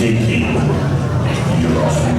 taking your offering.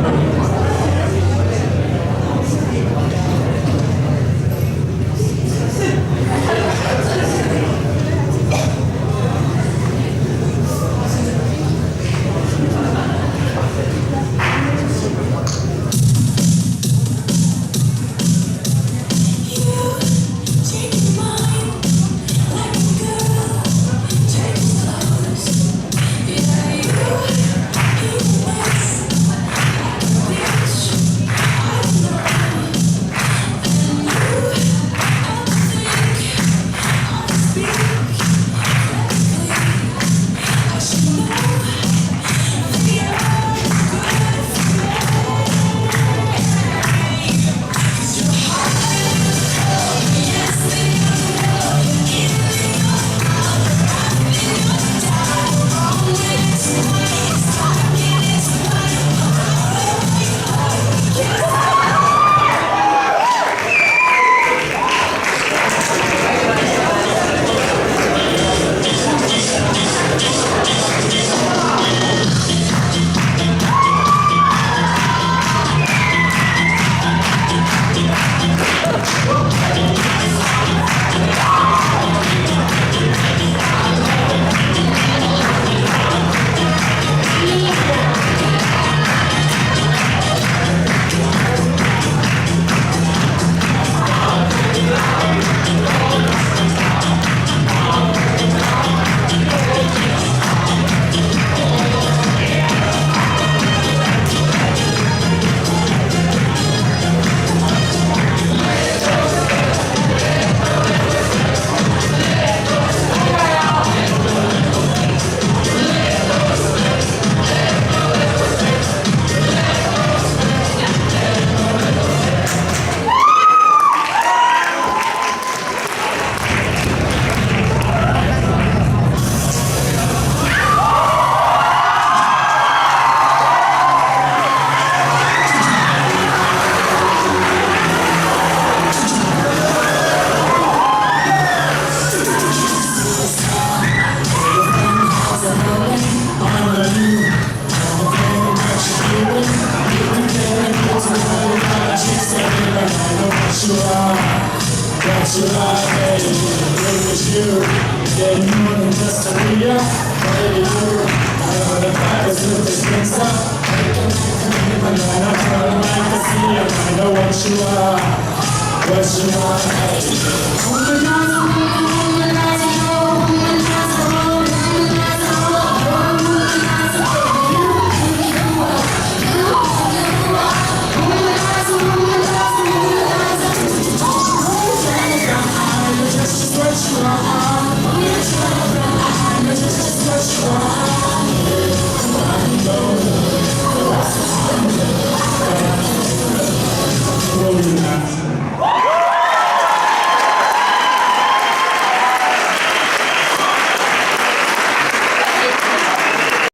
What you like, baby, look at you. Getting more than just a real, baby, you. I know the fighters with the drinks up. But when I turn around to see you, I know what you are, baby. Oh my God,